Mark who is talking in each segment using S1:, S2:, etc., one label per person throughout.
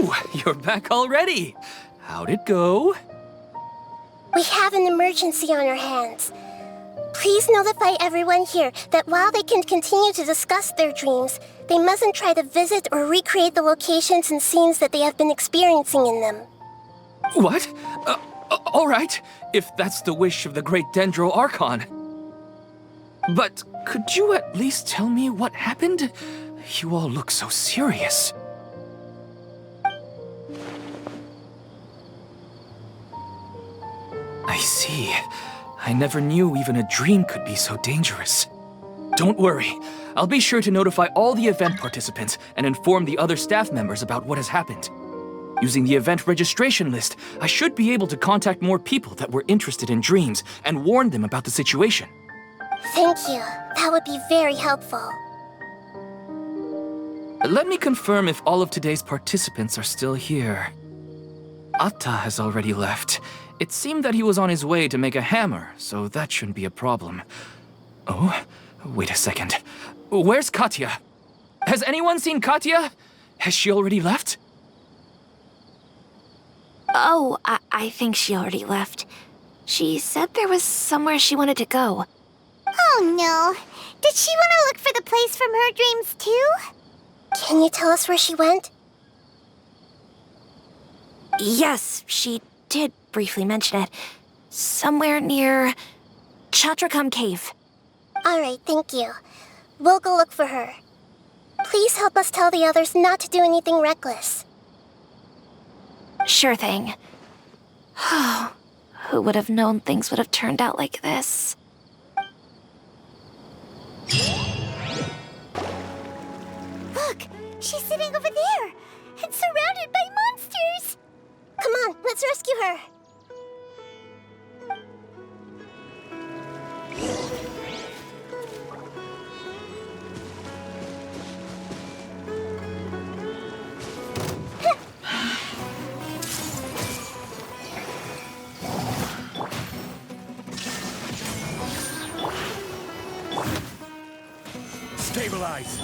S1: Oh, you're back already. How'd it go?
S2: We have an emergency on our hands. Please notify everyone here that while they can continue to discuss their dreams, they mustn't try to visit or recreate the locations and scenes that they have been experiencing in them.
S1: What? All right, if that's the wish of the great Dendro Archon. But could you at least tell me what happened? You all look so serious. I see. I never knew even a dream could be so dangerous. Don't worry. I'll be sure to notify all the event participants and inform the other staff members about what has happened. Using the event registration list, I should be able to contact more people that were interested in dreams and warn them about the situation.
S2: Thank you. That would be very helpful.
S1: Let me confirm if all of today's participants are still here. Atta has already left. It seemed that he was on his way to make a hammer, so that shouldn't be a problem. Oh, wait a second. Where's Katya? Has anyone seen Katya? Has she already left?
S3: Oh, I think she already left. She said there was somewhere she wanted to go.
S4: Oh no. Did she want to look for the place from her dreams too?
S2: Can you tell us where she went?
S3: Yes, she did briefly mention it. Somewhere near Chatrakam Cave.
S2: Alright, thank you. We'll go look for her. Please help us tell the others not to do anything reckless.
S3: Sure thing. Who would have known things would have turned out like this?
S4: Look, she's sitting over there and surrounded by monsters.
S2: Come on, let's rescue her.
S5: Stabilize.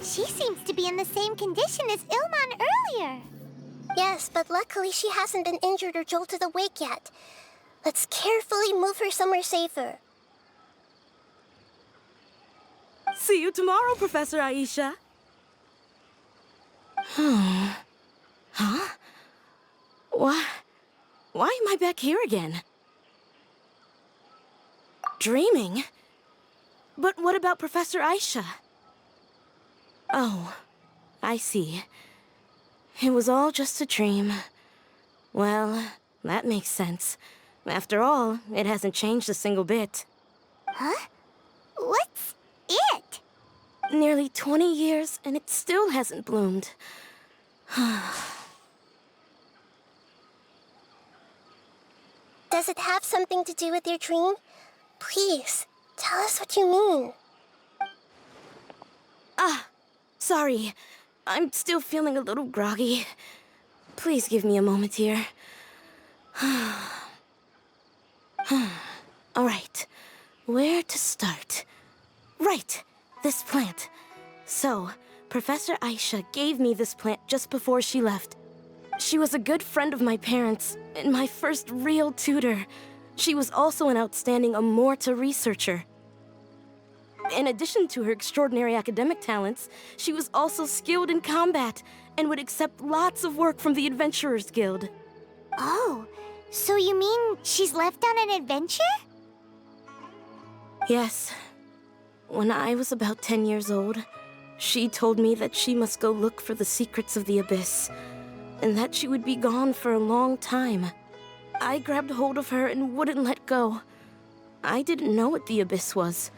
S4: She seems to be in the same condition as Ilman earlier.
S2: Yes, but luckily she hasn't been injured or jolted awake yet. Let's carefully move her somewhere safer.
S6: See you tomorrow, Professor Aisha. Huh? Why am I back here again? Dreaming? But what about Professor Aisha? Oh, I see. It was all just a dream. Well, that makes sense. After all, it hasn't changed a single bit.
S4: Huh? What's it?
S6: Nearly 20 years, and it still hasn't bloomed.
S2: Does it have something to do with your dream? Please, tell us what you mean.
S6: Sorry. I'm still feeling a little groggy. Please give me a moment here. All right. Where to start? Right. This plant. So, Professor Aisha gave me this plant just before she left. She was a good friend of my parents and my first real tutor. She was also an outstanding Amorta researcher. In addition to her extraordinary academic talents, she was also skilled in combat and would accept lots of work from the Adventurers Guild.
S4: Oh, so you mean she's left on an adventure?
S6: Yes. When I was about 10 years old, she told me that she must go look for the secrets of the Abyss, and that she would be gone for a long time. I grabbed hold of her and wouldn't let go. I didn't know what the Abyss was.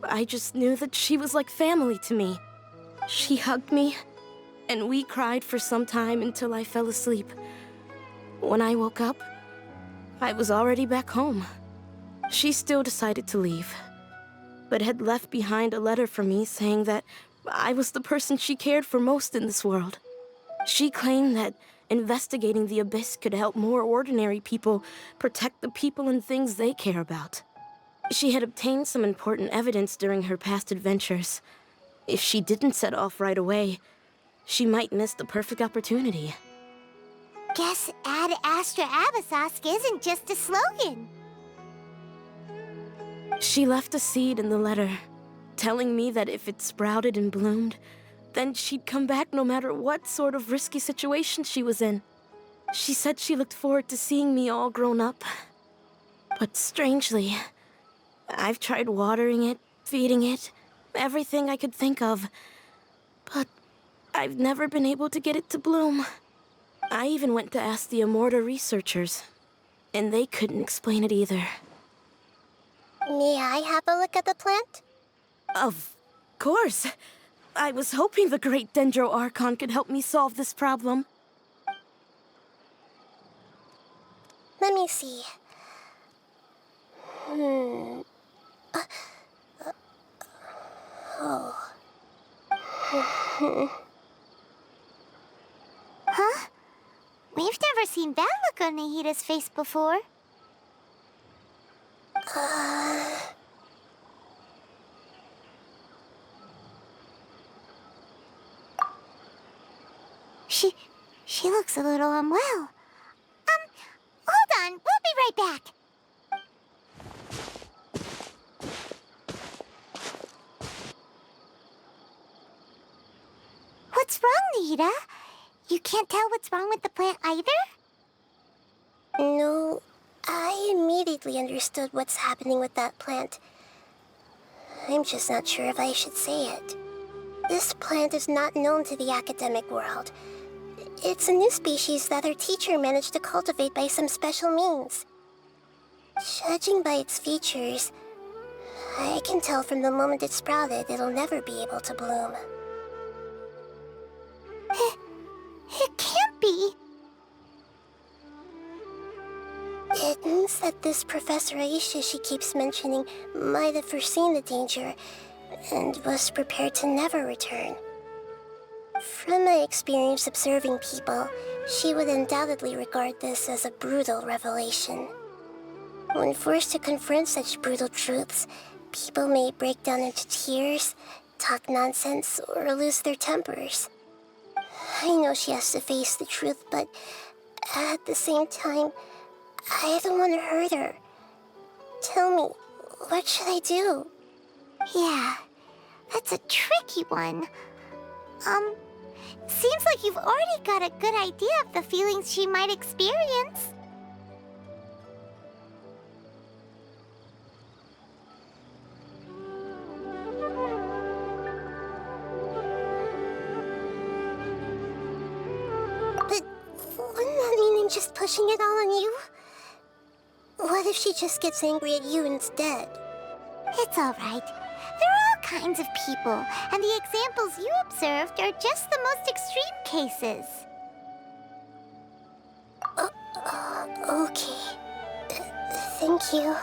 S6: I just knew that she was like family to me. She hugged me, and we cried for some time until I fell asleep. When I woke up, I was already back home. She still decided to leave, but had left behind a letter for me saying that I was the person she cared for most in this world. She claimed that investigating the Abyss could help more ordinary people protect the people and things they care about. She had obtained some important evidence during her past adventures. If she didn't set off right away, she might miss the perfect opportunity.
S4: Guess Ad Astra Abyssosque isn't just a slogan.
S6: She left a seed in the letter, telling me that if it sprouted and bloomed, then she'd come back no matter what sort of risky situation she was in. She said she looked forward to seeing me all grown up. But strangely, I've tried watering it, feeding it, everything I could think of. But I've never been able to get it to bloom. I even went to ask the Immorta researchers, and they couldn't explain it either.
S2: May I have a look at the plant?
S6: Of course. I was hoping the great Dendro Archon could help me solve this problem.
S2: Let me see.
S4: Huh? We've never seen that look on Nahida's face before. She looks a little unwell. Hold on, we'll be right back. What's wrong, Nahida? You can't tell what's wrong with the plant either?
S2: No, I immediately understood what's happening with that plant. I'm just not sure if I should say it. This plant is not known to the academic world. It's a new species that our teacher managed to cultivate by some special means. Judging by its features, I can tell from the moment it sprouted it'll never be able to bloom.
S4: It can't be.
S2: It means that this Professor Aisha she keeps mentioning might have foreseen the danger and was prepared to never return. From my experience observing people, she would undoubtedly regard this as a brutal revelation. When forced to confront such brutal truths, people may break down into tears, talk nonsense, or lose their tempers. I know she has to face the truth, but at the same time, I don't want to hurt her. Tell me, what should I do?
S4: Yeah, that's a tricky one. Seems like you've already got a good idea of the feelings she might experience.
S2: But wouldn't that mean I'm just pushing it all on you? What if she just gets angry at you instead?
S4: It's all right. There are all kinds of people, and the examples you observed are just the most extreme cases.
S2: Okay. Thank you.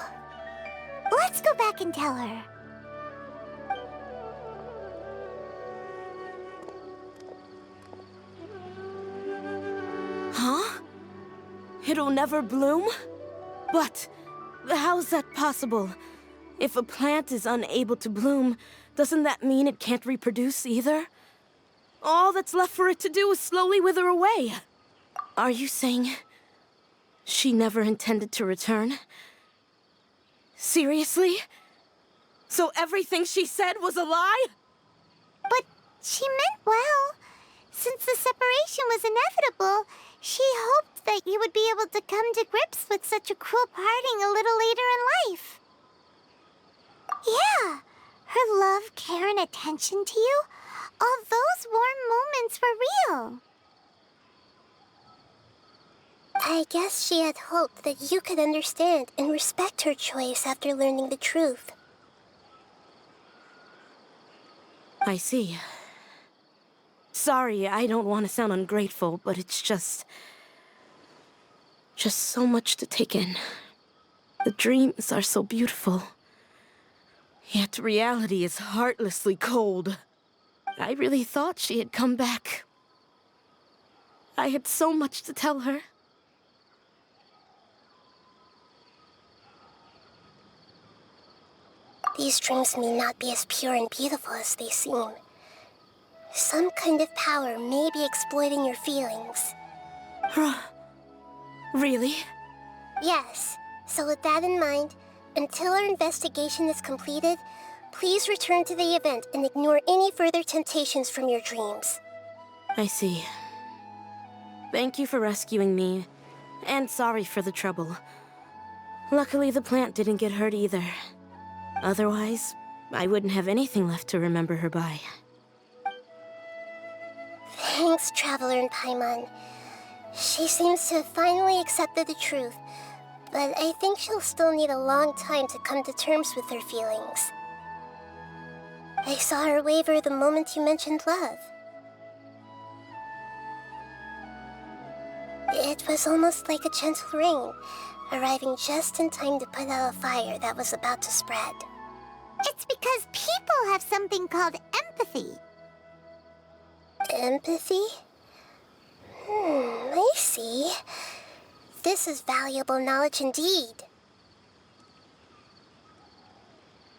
S4: Let's go back and tell her.
S6: Huh? It'll never bloom? But how's that possible? If a plant is unable to bloom, doesn't that mean it can't reproduce either? All that's left for it to do is slowly wither away. Are you saying she never intended to return? Seriously? So everything she said was a lie?
S4: But she meant well. Since the separation was inevitable, she hoped that you would be able to come to grips with such a cruel parting a little later in life. Yeah, her love, care, and attention to you, all those warm moments were real.
S2: I guess she had hoped that you could understand and respect her choice after learning the truth.
S6: I see. Sorry, I don't want to sound ungrateful, but it's just so much to take in. The dreams are so beautiful. Yet reality is heartlessly cold. I really thought she had come back. I had so much to tell her.
S2: These dreams may not be as pure and beautiful as they seem. Some kind of power may be exploiting your feelings.
S6: Really?
S2: Yes. So with that in mind, until our investigation is completed, please return to the event and ignore any further temptations from your dreams.
S6: I see. Thank you for rescuing me, and sorry for the trouble. Luckily, the plant didn't get hurt either. Otherwise, I wouldn't have anything left to remember her by.
S2: Thanks, Traveler and Paimon. She seems to have finally accepted the truth, but I think she'll still need a long time to come to terms with her feelings. I saw her waver the moment you mentioned love. It was almost like a gentle rain, arriving just in time to put out a fire that was about to spread.
S4: It's because people have something called empathy.
S2: Empathy? I see. This is valuable knowledge indeed.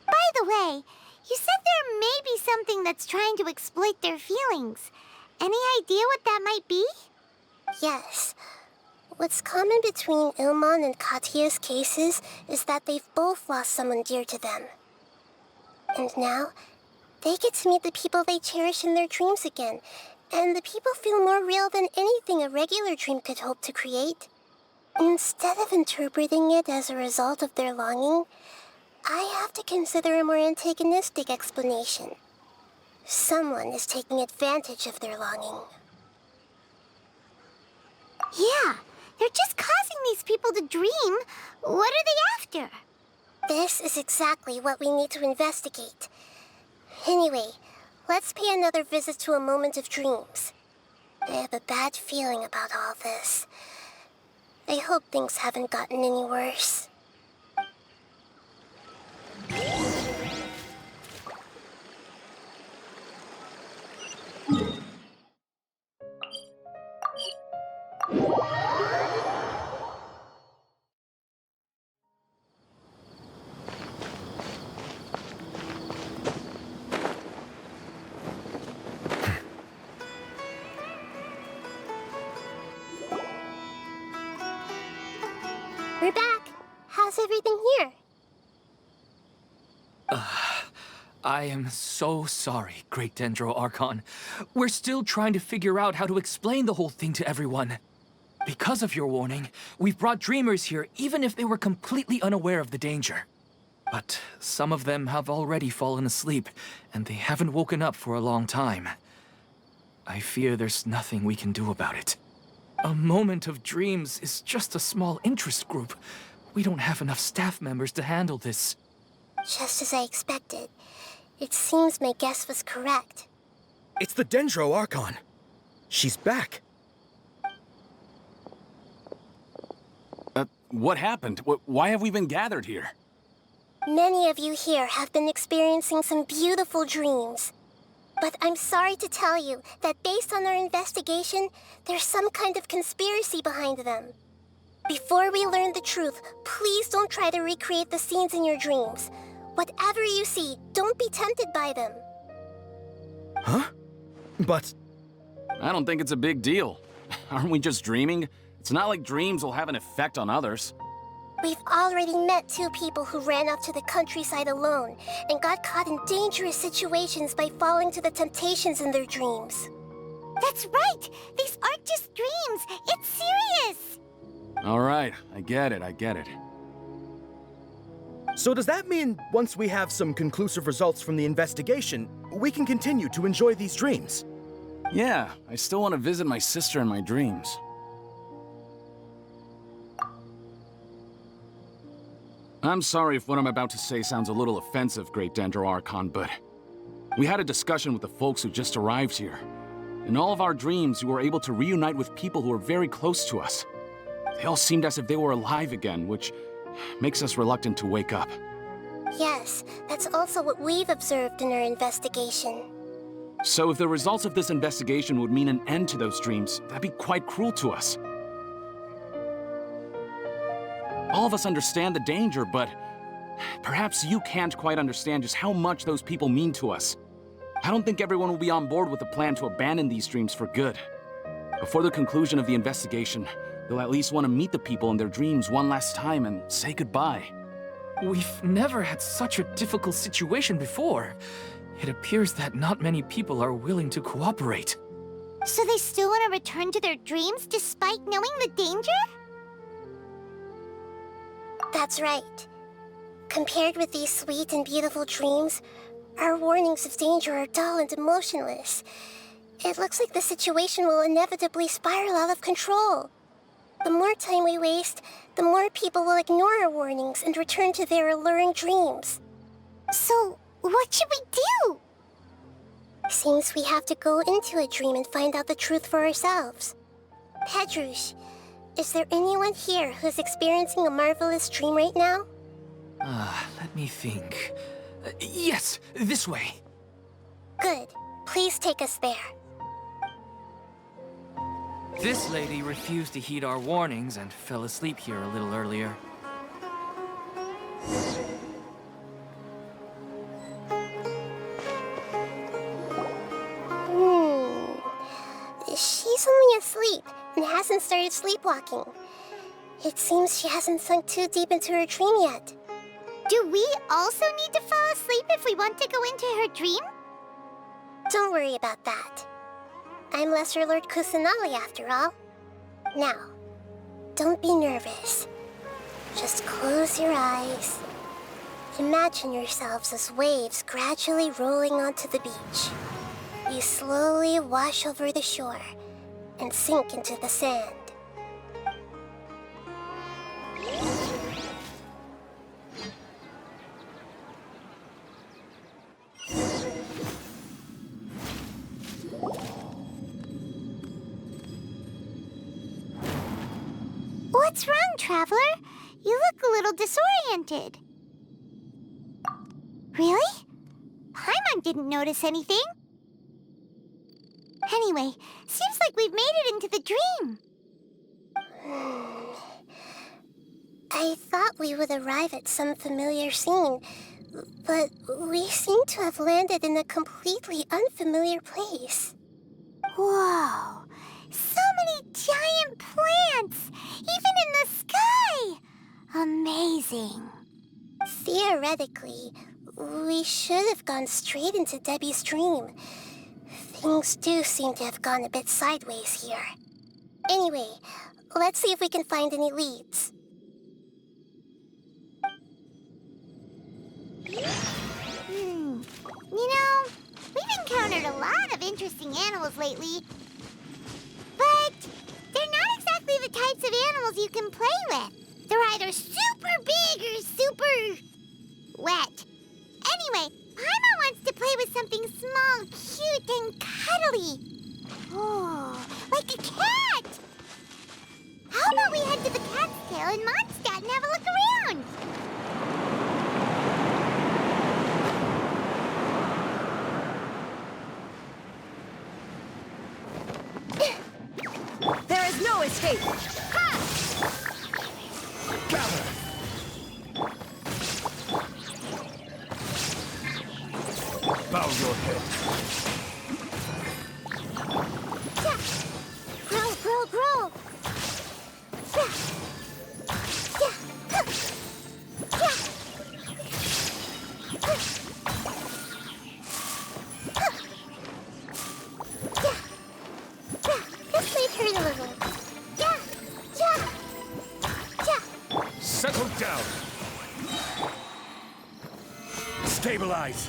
S4: By the way, you said there may be something that's trying to exploit their feelings. Any idea what that might be?
S2: Yes. What's common between Ilmon and Katya's cases is that they've both lost someone dear to them. And now, they get to meet the people they cherish in their dreams again, and the people feel more real than anything a regular dream could hope to create. Instead of interpreting it as a result of their longing, I have to consider a more antagonistic explanation. Someone is taking advantage of their longing.
S4: Yeah, they're just causing these people to dream. What are they after?
S2: This is exactly what we need to investigate. Anyway, let's pay another visit to a moment of dreams. I have a bad feeling about all this. I hope things haven't gotten any worse. We're back. How's everything here?
S1: I am so sorry, Great Dendro Archon. We're still trying to figure out how to explain the whole thing to everyone. Because of your warning, we've brought dreamers here even if they were completely unaware of the danger. But some of them have already fallen asleep, and they haven't woken up for a long time. I fear there's nothing we can do about it. A moment of dreams is just a small interest group. We don't have enough staff members to handle this.
S2: Just as I expected. It seems my guess was correct.
S5: It's the Dendro Archon. She's back.
S7: What happened? Why have we been gathered here?
S2: Many of you here have been experiencing some beautiful dreams. But I'm sorry to tell you that based on our investigation, there's some kind of conspiracy behind them. Before we learn the truth, please don't try to recreate the scenes in your dreams. Whatever you see, don't be tempted by them.
S5: Huh? But...
S7: I don't think it's a big deal. Aren't we just dreaming? It's not like dreams will have an effect on others.
S2: We've already met 2 people who ran off to the countryside alone and got caught in dangerous situations by falling to the temptations in their dreams.
S4: That's right! These aren't just dreams! It's serious!
S7: All right, I get it.
S5: so does that mean once we have some conclusive results from the investigation, we can continue to enjoy these dreams?
S7: Yeah, I still want to visit my sister in my dreams. I'm sorry if what I'm about to say sounds a little offensive, Great Dendro Archon, but we had a discussion with the folks who just arrived here. In all of our dreams, we were able to reunite with people who were very close to us. They all seemed as if they were alive again, which makes us reluctant to wake up.
S2: Yes, that's also what we've observed in our investigation.
S7: So if the results of this investigation would mean an end to those dreams, that'd be quite cruel to us. All of us understand the danger, but perhaps you can't quite understand just how much those people mean to us. I don't think everyone will be on board with the plan to abandon these dreams for good. Before the conclusion of the investigation, they'll at least want to meet the people in their dreams one last time and say goodbye.
S1: We've never had such a difficult situation before. It appears that not many people are willing to cooperate.
S4: So they still want to return to their dreams despite knowing the danger?
S2: That's right. Compared with these sweet and beautiful dreams, our warnings of danger are dull and emotionless. It looks like the situation will inevitably spiral out of control. The more time we waste, the more people will ignore our warnings and return to their alluring dreams.
S4: So, what should we do?
S2: Seems we have to go into a dream and find out the truth for ourselves. Pedrush, is there anyone here who's experiencing a marvelous dream right now?
S1: Let me think. Yes, this way.
S2: Good. Please take us there.
S1: This lady refused to heed our warnings and fell asleep here a little earlier.
S2: She's only asleep and hasn't started sleepwalking. It seems she hasn't sunk too deep into her dream yet.
S4: Do we also need to fall asleep if we want to go into her dream?
S2: Don't worry about that. I'm Lesser Lord Kusanali after all. Now, don't be nervous. Just close your eyes. Imagine yourselves as waves gradually rolling onto the beach. You slowly wash over the shore and sink into the sand.
S4: What's wrong, Traveler? You look a little disoriented. Really? Paimon didn't notice anything. Anyway, seems like we've made it into the dream.
S2: I thought we would arrive at some familiar scene, but we seem to have landed in a completely unfamiliar place.
S4: Whoa! So many giant plants! Even in the sky! Amazing.
S2: Theoretically, we should have gone straight into Debbie's dream. Things do seem to have gone a bit sideways here. Anyway, let's see if we can find any leads.
S4: You know, we've encountered a lot of interesting animals lately. But they're not exactly the types of animals you can play with. They're either super big or super wet. Anyway, Paimon wants to play with something small, cute, and cuddly. Oh, like a cat! How about we head to the Cat's Tail in Mondstadt and have a look around?
S6: There is no escape!
S4: Ha!
S5: Gather! Bow your head.
S2: Grow, grow, grow! This might hurt a little.
S5: Settle down. Stabilize.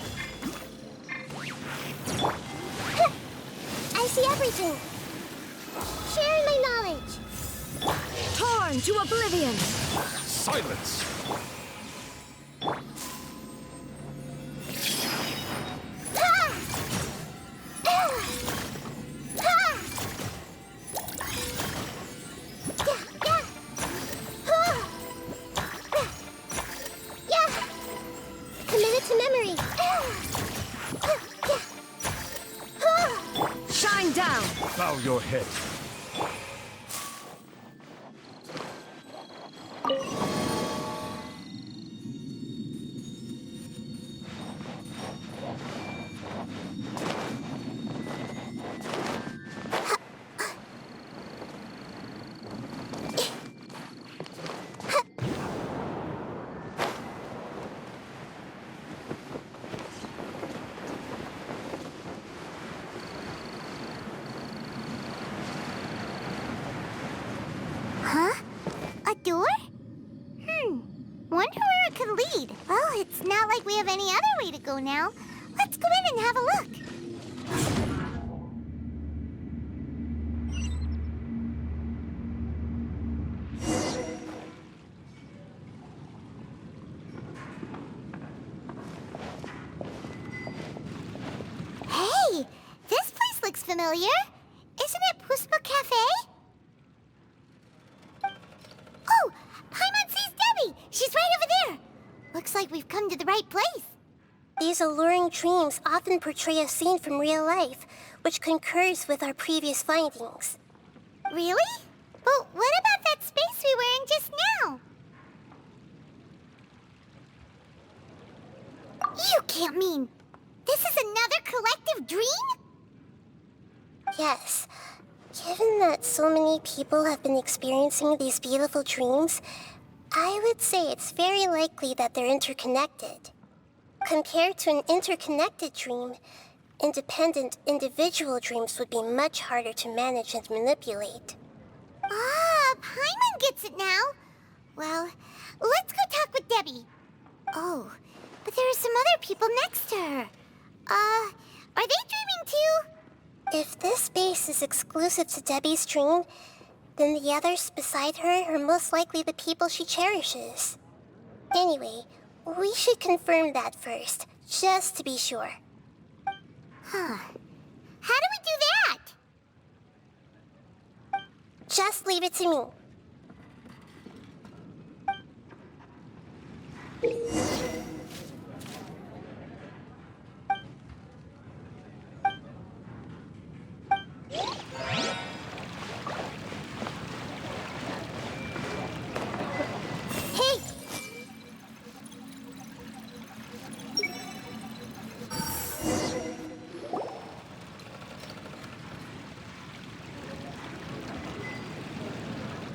S2: I see everything. Sharing my knowledge.
S6: Torn to oblivion!
S5: Silence.
S2: Committed to memory.
S5: hit.
S4: Huh? A door? Wonder where it could lead. Well, it's not like we have any other way to go now. Let's go in and have a look. Hey, this place looks familiar. Isn't it Puspa Cafe? Oh, Paimon sees Debbie! She's right over there! Looks like we've come to the right place.
S2: These alluring dreams often portray a scene from real life, which concurs with our previous findings.
S4: Really? But what about that space we were in just now? You can't mean... this is another collective dream?
S2: Yes. Given that so many people have been experiencing these beautiful dreams, I would say it's very likely that they're interconnected. Compared to an interconnected dream, independent individual dreams would be much harder to manage and manipulate.
S4: Ah, Paimon gets it now. Well, let's go talk with Debbie. Oh, but there are some other people next to her. Are they dreaming too?
S2: If this space is exclusive to Debbie's dream, then the others beside her are most likely the people she cherishes. Anyway, we should confirm that first, just to be sure.
S4: Huh. How do we do that?
S2: Just leave it to me.
S4: Hey!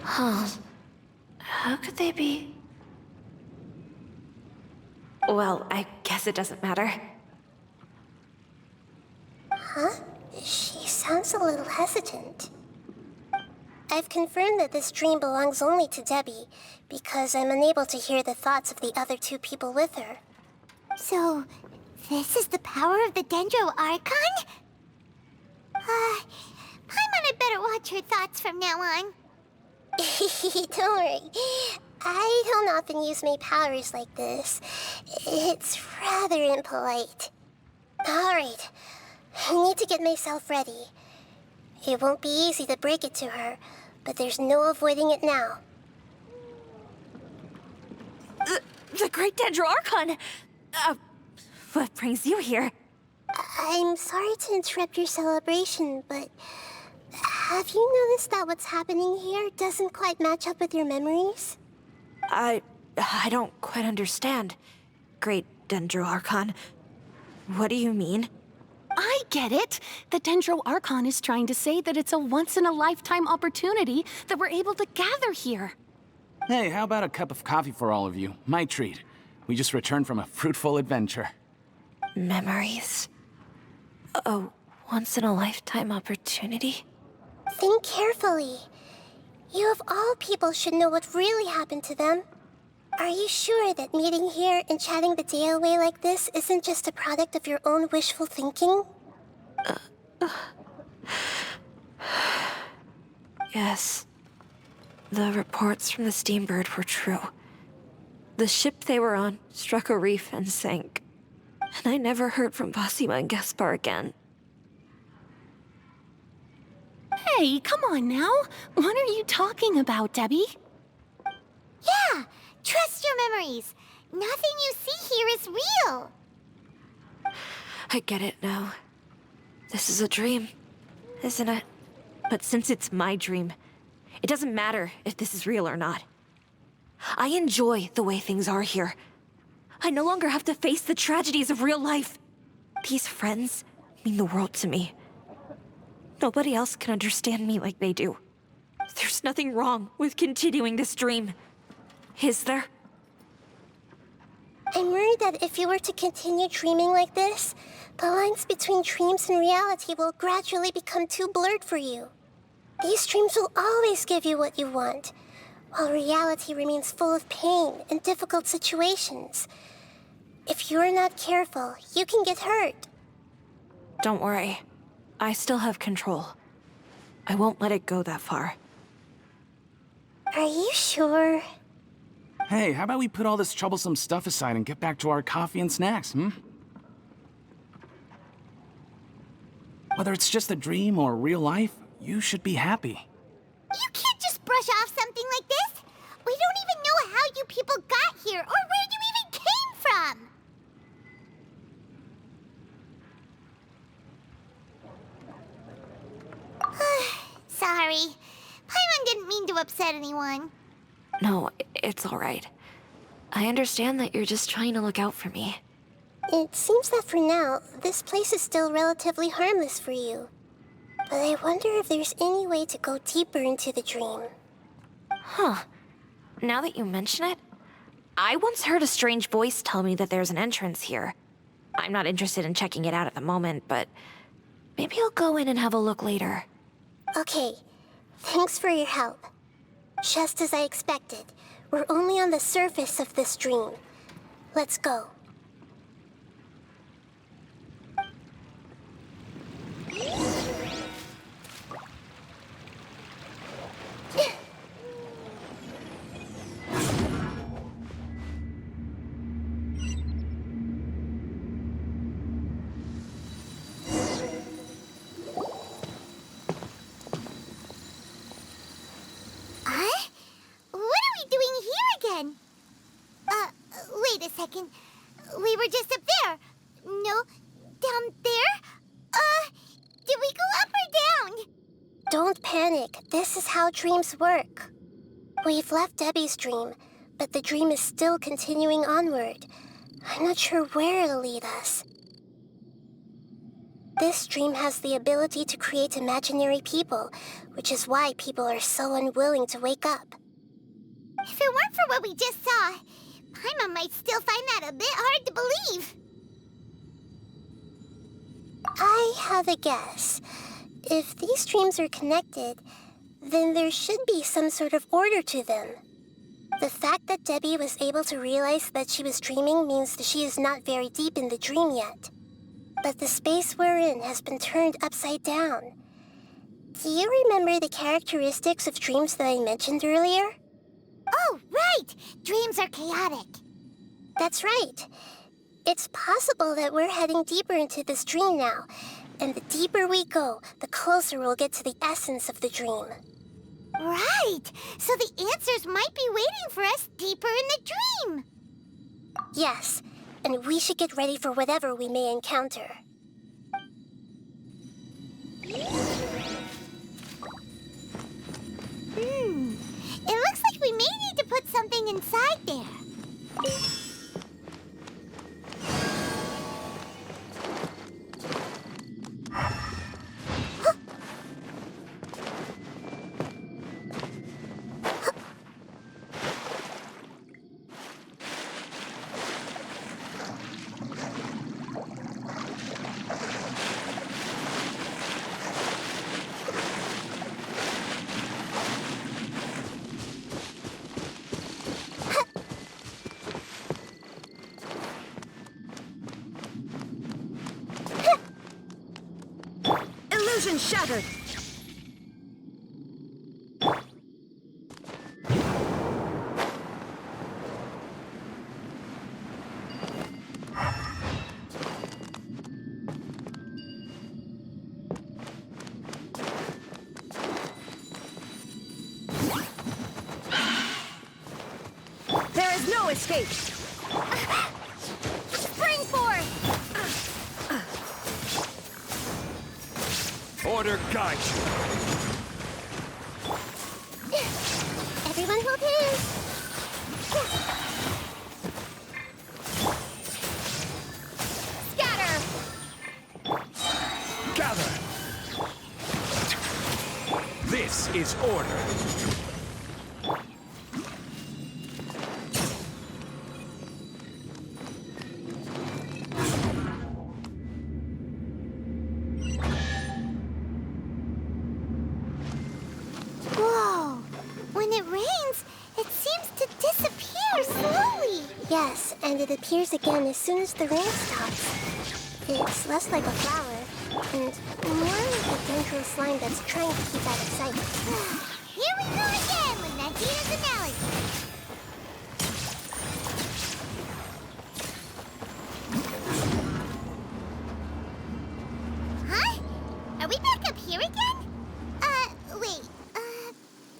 S3: Huh. How could they be? Well, I guess it doesn't matter.
S2: Huh? She sounds a little hesitant. I've confirmed that this dream belongs only to Debbie, because I'm unable to hear the thoughts of the other two people with her.
S4: So, this is the power of the Dendro Archon? Paimon had better watch her thoughts from now on.
S2: Don't worry. I don't often use my powers like this. It's rather impolite. Alright, I need to get myself ready. It won't be easy to break it to her, but there's no avoiding it now.
S3: The Great Dendro Archon! What brings you here?
S2: I'm sorry to interrupt your celebration, but have you noticed that what's happening here doesn't quite match up with your memories?
S3: I don't quite understand. Great Dendro Archon. What do you mean?
S8: I get it. The Dendro Archon is trying to say that it's a once-in-a-lifetime opportunity that we're able to gather here.
S7: Hey, how about a cup of coffee for all of you? My treat. We just returned from a fruitful adventure.
S3: Memories? A once-in-a-lifetime opportunity?
S2: Think carefully. You of all people should know what really happened to them. Are you sure that meeting here and chatting the day away like this isn't just a product of your own wishful thinking?
S3: Yes. The reports from the Steambird were true. The ship they were on struck a reef and sank. And I never heard from Basima and Gaspar again.
S8: Hey, come on now. What are you talking about, Debbie?
S4: Yeah, trust your memories. Nothing you see here is real.
S3: I get it now. This is a dream, isn't it? But since it's my dream, it doesn't matter if this is real or not. I enjoy the way things are here. I no longer have to face the tragedies of real life. These friends mean the world to me. Nobody else can understand me like they do. There's nothing wrong with continuing this dream. Is there?
S2: I'm worried that if you were to continue dreaming like this, the lines between dreams and reality will gradually become too blurred for you. These dreams will always give you what you want, while reality remains full of pain and difficult situations. If you're not careful, you can get hurt.
S3: Don't worry. I still have control. I won't let it go that far.
S2: Are you sure?
S7: Hey, how about we put all this troublesome stuff aside and get back to our coffee and snacks, hmm? Whether it's just a dream or real life, you should be happy.
S4: You can't just brush off something like this. We don't even know how you people got here or where you even came from. Sorry. Paimon didn't mean to upset anyone.
S3: No, it's all right. I understand that you're just trying to look out for me.
S2: It seems that for now, this place is still relatively harmless for you. But I wonder if there's any way to go deeper into the dream.
S3: Huh. Now that you mention it, I once heard a strange voice tell me that there's an entrance here. I'm not interested in checking it out at the moment, but maybe I'll go in and have a look later.
S2: Okay, thanks for your help. Just as I expected, we're only on the surface of this dream. Let's go.
S4: Wait a second. We were just up there. No, down there? Did we go up or down?
S2: Don't panic. This is how dreams work. We've left Debbie's dream, but the dream is still continuing onward. I'm not sure where it'll lead us. This dream has the ability to create imaginary people, which is why people are so unwilling to wake up.
S4: If it weren't for what we just saw, Paimon might still find that a bit hard to believe.
S2: I have a guess. If these dreams are connected, then there should be some sort of order to them. The fact that Debbie was able to realize that she was dreaming means that she is not very deep in the dream yet. But the space we're in has been turned upside down. Do you remember the characteristics of dreams that I mentioned earlier?
S4: Oh, right! Dreams are chaotic.
S2: That's right. It's possible that we're heading deeper into this dream now, and the deeper we go, the closer we'll get to the essence of the dream.
S4: Right! So the answers might be waiting for us deeper in the dream.
S2: Yes, and we should get ready for whatever we may encounter.
S4: It looks like we may need to put something inside there.
S3: Illusion shattered! There is no escape!
S4: Spring forth!
S9: Order guide you.
S2: Everyone hold hands.
S6: Scatter!
S9: Gather! This is order.
S4: Whoa! When it rains, it seems to disappear slowly.
S2: Yes, and it appears again as soon as the rain stops. It's less like a flower, and more like a dendro slime that's trying to keep out of sight.
S4: Here we go again with Nahida's analogy. Huh? Are we back up here again? Wait.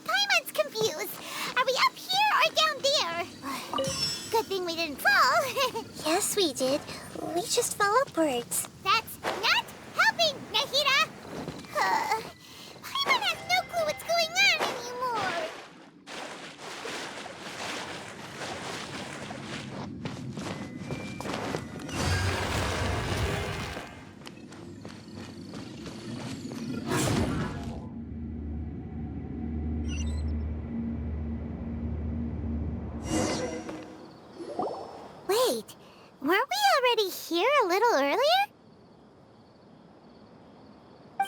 S4: Paimon's confused. Are we up here or down there? Good thing we didn't fall.
S2: Yes, we did. We just fell upwards.
S4: That's not helping, Nahida! Paimon has no clue what's going on anymore. Wait, weren't we already here a little earlier?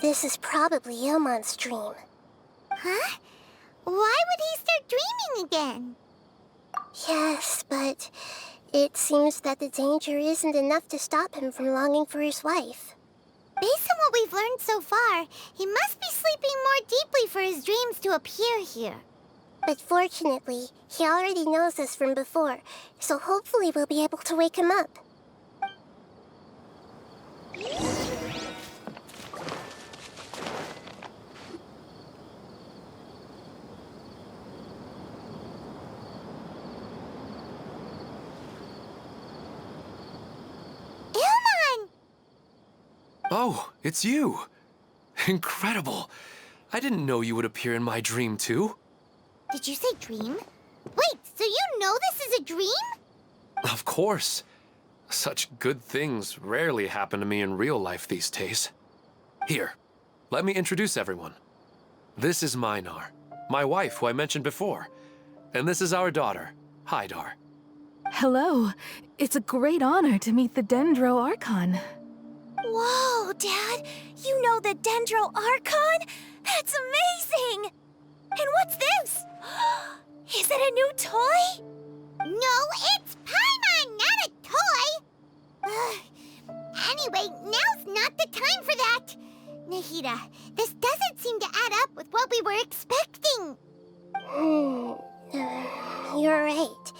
S2: This is probably Ilmon's dream.
S4: Huh? Why would he start dreaming again?
S2: Yes, but it seems that the danger isn't enough to stop him from longing for his wife.
S4: Based on what we've learned so far, he must be sleeping more deeply for his dreams to appear here.
S2: But fortunately, he already knows us from before, so hopefully we'll be able to wake him up.
S4: Ilmon!
S10: Oh, it's you! Incredible! I didn't know you would appear in my dream, too.
S4: Did you say dream? Wait, so you know this is a dream?
S10: Of course. Such good things rarely happen to me in real life these days. Here, let me introduce everyone. This is Minar, my wife who I mentioned before. And this is our daughter, Hydar.
S11: Hello. It's a great honor to meet the Dendro Archon.
S6: Whoa, Dad! You know the Dendro Archon? That's amazing! And what's this? Is it a new toy?
S4: No, it's Paimon, not a toy! Anyway, now's not the time for that! Nahida, this doesn't seem to add up with what we were expecting.
S2: You're right.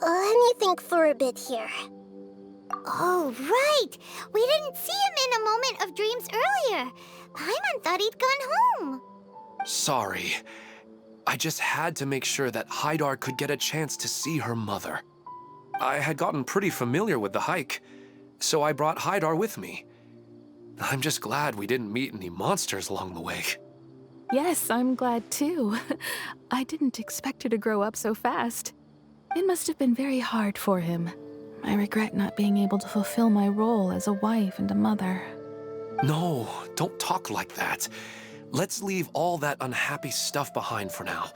S2: Let me think for a bit here.
S4: Oh, right! We didn't see him in a moment of dreams earlier. Paimon thought he'd gone home.
S10: Sorry. I just had to make sure that Hydar could get a chance to see her mother. I had gotten pretty familiar with the hike, so I brought Hydar with me. I'm just glad we didn't meet any monsters along the way.
S11: Yes, I'm glad too. I didn't expect her to grow up so fast. It must have been very hard for him. I regret not being able to fulfill my role as a wife and a mother.
S10: No, don't talk like that. Let's leave all that unhappy stuff behind for now.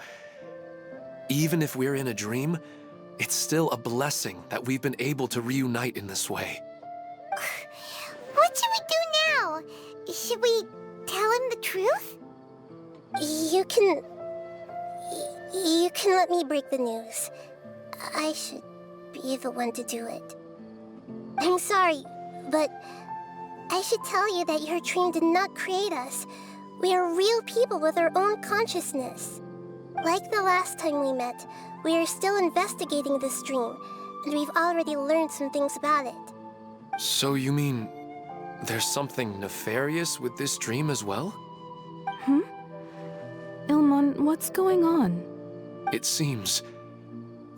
S10: Even if we're in a dream, it's still a blessing that we've been able to reunite in this way.
S4: What should we do now? Should we tell him the truth?
S2: You can let me break the news. I should be the one to do it. I'm sorry, but I should tell you that your dream did not create us. We are real people with our own consciousness. Like the last time we met, we are still investigating this dream, and we've already learned some things about it.
S10: So you mean there's something nefarious with this dream as well?
S11: Ilmon, what's going on?
S10: It seems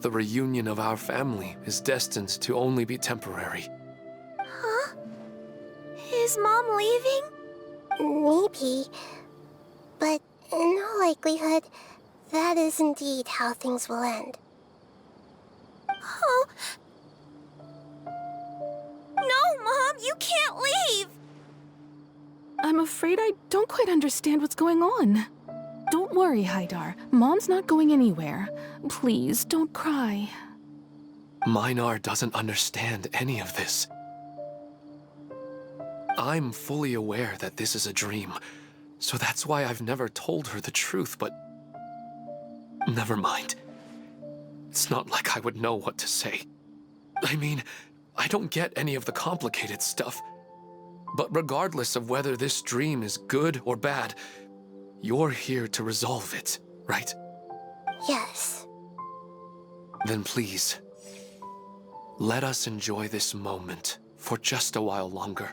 S10: the reunion of our family is destined to only be temporary.
S6: Huh? Is Mom leaving?
S2: Maybe, but in all likelihood, That is indeed how things will end.
S4: Oh. No, Mom, you can't leave!
S11: I'm afraid I don't quite understand what's going on. Don't worry, Haidar. Mom's not going anywhere. Please, don't cry.
S10: Minar doesn't understand any of this. I'm fully aware that this is a dream, so that's why I've never told her the truth, but... Never mind. It's not like I would know what to say. I mean, I don't get any of the complicated stuff. But regardless of whether this dream is good or bad, you're here to resolve it, right?
S2: Yes.
S10: Then please, let us enjoy this moment for just a while longer.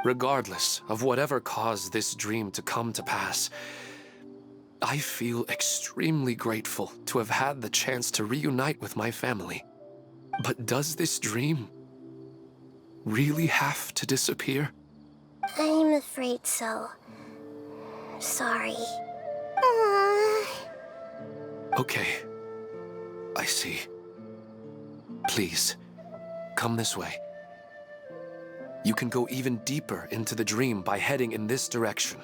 S10: Regardless of whatever caused this dream to come to pass, I feel extremely grateful to have had the chance to reunite with my family. But does this dream really have to disappear?
S2: I'm afraid so. Sorry.
S10: Okay. I see. Please, come this way. You can go even deeper into the dream by heading in this direction.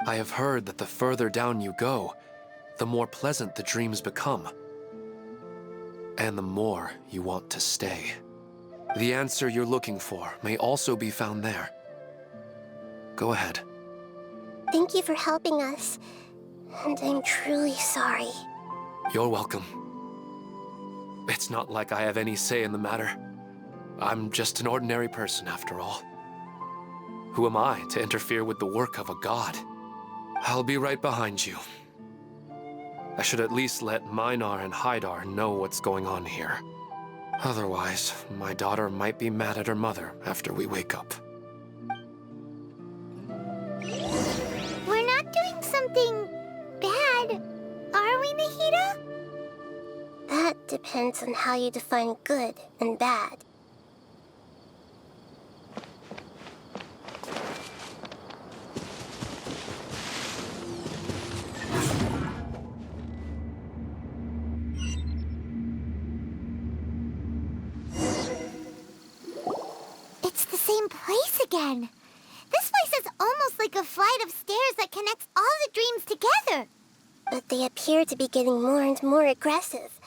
S10: I have heard that the further down you go, the more pleasant the dreams become. And the more you want to stay. The answer you're looking for may also be found there. Go ahead.
S2: Thank you for helping us. And I'm truly sorry.
S10: You're welcome. It's not like I have any say in the matter. I'm just an ordinary person, after all. Who am I to interfere with the work of a god? I'll be right behind you. I should at least let Minar and Haidar know what's going on here. Otherwise, my daughter might be mad at her mother after we wake up.
S4: We're not doing something bad, are we, Nahida?
S2: That depends on how you define good and bad.
S4: It's the same place again. This place is almost like a flight of stairs that connects all the dreams together.
S2: But they appear to be getting more and more aggressive.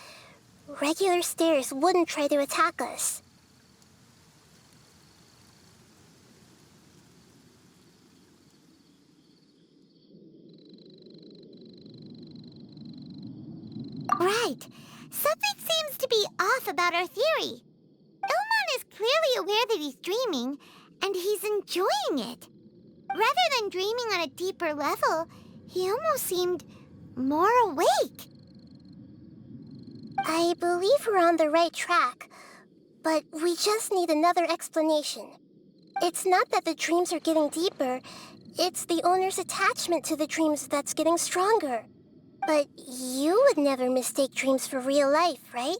S2: Regular stairs wouldn't try to attack us.
S4: Right. Something seems to be off about our theory. Ilman is clearly aware that he's dreaming, and he's enjoying it. Rather than dreaming on a deeper level, he almost seemed more awake.
S2: I believe we're on the right track, but we just need another explanation. It's not that the dreams are getting deeper, it's the owner's attachment to the dreams that's getting stronger. But you would never mistake dreams for real life, right?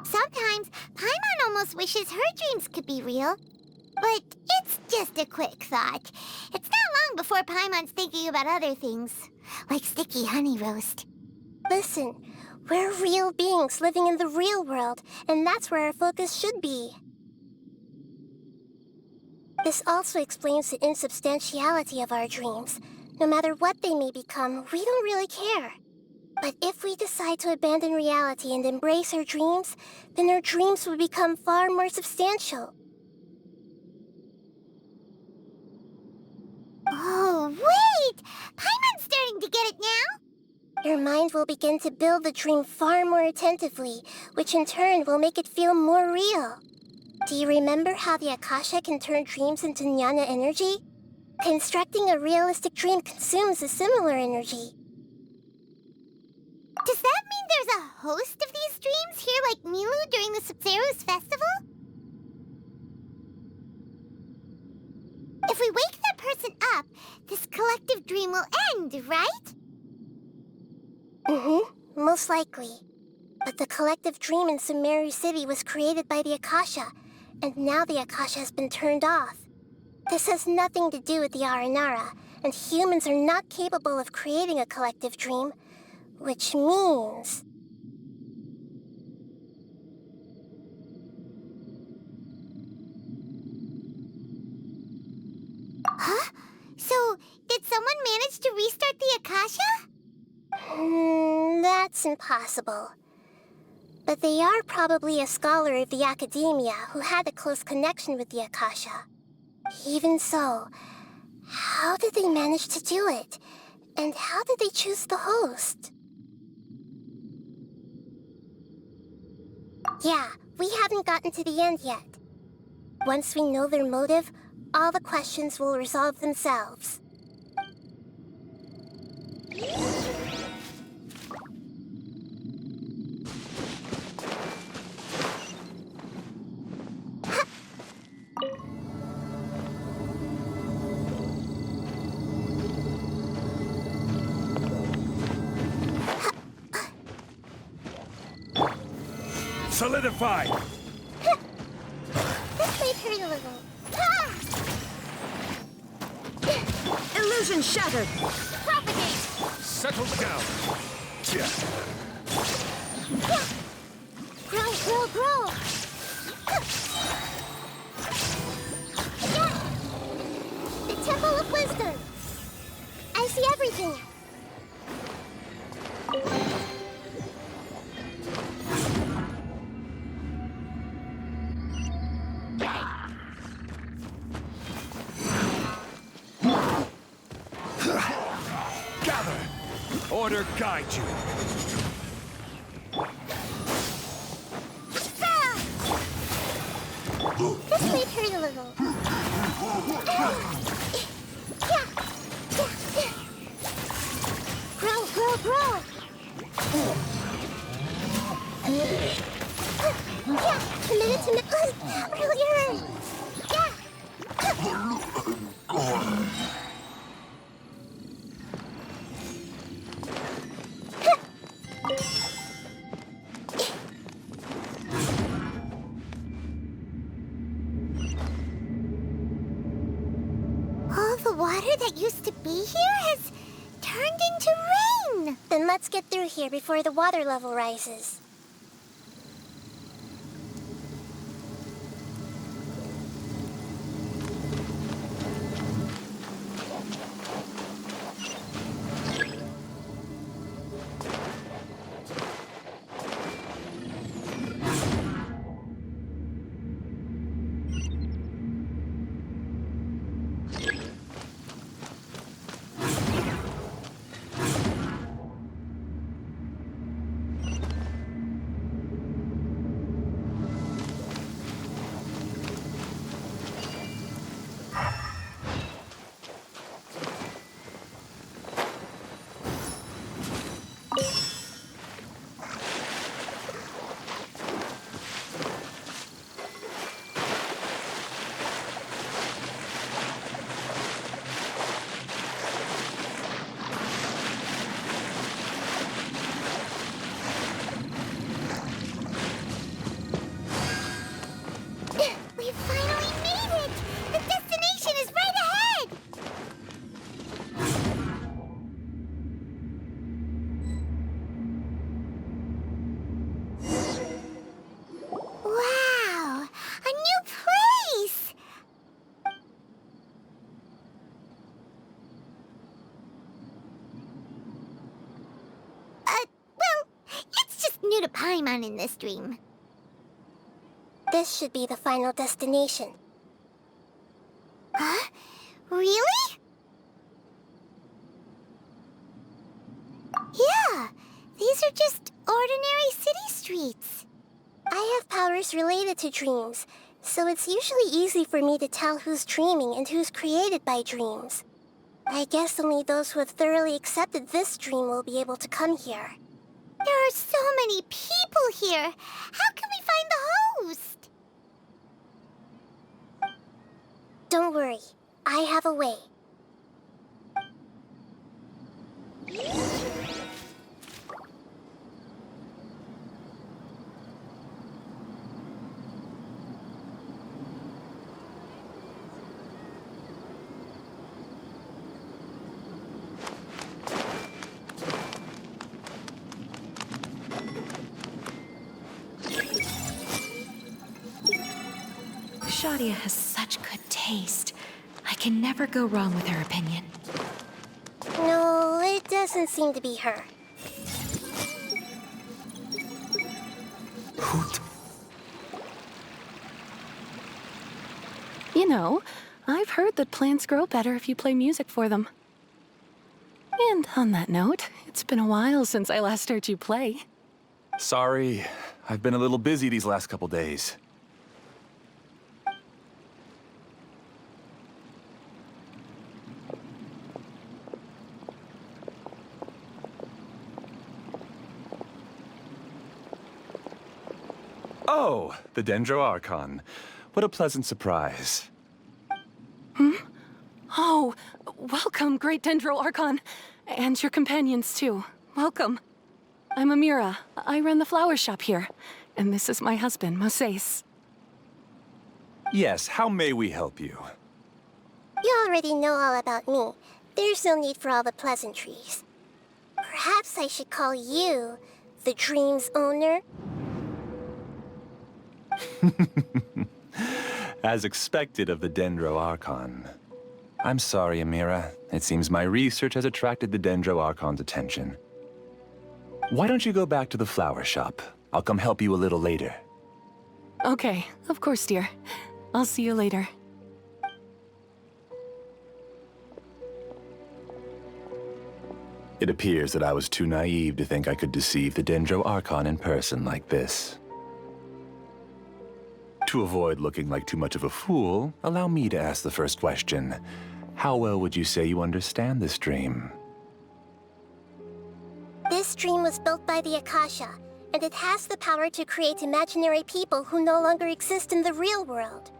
S4: Sometimes, Paimon almost wishes her dreams could be real. But it's just a quick thought. It's not long before Paimon's thinking about other things, like sticky honey roast.
S2: Listen, we're real beings living in the real world, and that's where our focus should be. This also explains the insubstantiality of our dreams. No matter what they may become, we don't really care. But if we decide to abandon reality and embrace our dreams, then our dreams will become far more substantial.
S4: Oh, wait! Paimon's starting to get it now?
S2: Your mind will begin to build the dream far more attentively, which in turn will make it feel more real. Do you remember how the Akasha can turn dreams into jnana energy? Constructing a realistic dream consumes a similar energy.
S4: Does that mean there's a host of these dreams here like Milu during the Subzerus festival? If we wake that person up, this collective dream will end, right?
S2: Most likely. But the collective dream in Sumeru City was created by the Akasha, and now the Akasha has been turned off. This has nothing to do with the Aranara, and humans are not capable of creating a collective dream, which means...
S4: Huh? So, did someone manage to restart the Akasha?
S2: That's impossible. But they are probably a scholar of the academia who had a close connection with the Akasha. Even so, how did they manage to do it? And how did they choose the host? Yeah, we haven't gotten to the end yet. Once we know their motive, all the questions will resolve themselves.
S9: Solidified!
S2: This might hurt a little.
S12: Illusion shattered!
S2: Propagate!
S9: Settle down! Yeah.
S2: Grow, grow, grow! The Temple of Wisdom! I see everything!
S9: Gather! Order guide you!
S2: This might hurt a little. Grow, grow, grow! Committed to really hurt!
S4: All the water that used to be here has turned into rain!
S2: Then let's get through here before the water level rises.
S4: We finally made it! The destination is right ahead! Wow! A new place! Well, it's just new to Paimon in this dream.
S2: This should be the final destination.
S4: Huh? Really? Yeah, these are just ordinary city streets.
S2: I have powers related to dreams, so it's usually easy for me to tell who's dreaming and who's created by dreams. I guess only those who have thoroughly accepted this dream will be able to come here.
S4: There are so many people here. How can we find the host?
S2: Don't worry, I have a way.
S3: Shadia has such good taste. I can never go wrong with her opinion.
S2: No, it doesn't seem to be her.
S8: You know, I've heard that plants grow better if you play music for them. And on that note, it's been a while since I last heard you play.
S12: Sorry, I've been a little busy these last couple days. Oh, the Dendro Archon. What a pleasant surprise.
S8: Oh, welcome, Great Dendro Archon. And your companions, too. Welcome. I'm Amira. I run the flower shop here. And this is my husband, Moses.
S12: Yes, how may we help you?
S2: You already know all about me. There's no need for all the pleasantries. Perhaps I should call you the dream's owner?
S12: As expected of the Dendro Archon. I'm sorry, Amira. It seems my research has attracted the Dendro Archon's attention. Why don't you go back to the flower shop? I'll come help you a little later.
S8: Okay, of course, dear. I'll see you later.
S12: It appears that I was too naive to think I could deceive the Dendro Archon in person like this. To avoid looking like too much of a fool, allow me to ask the first question. How well would you say you understand this dream?
S2: This dream was built by the Akasha, and it has the power to create imaginary people who no longer exist in the real world.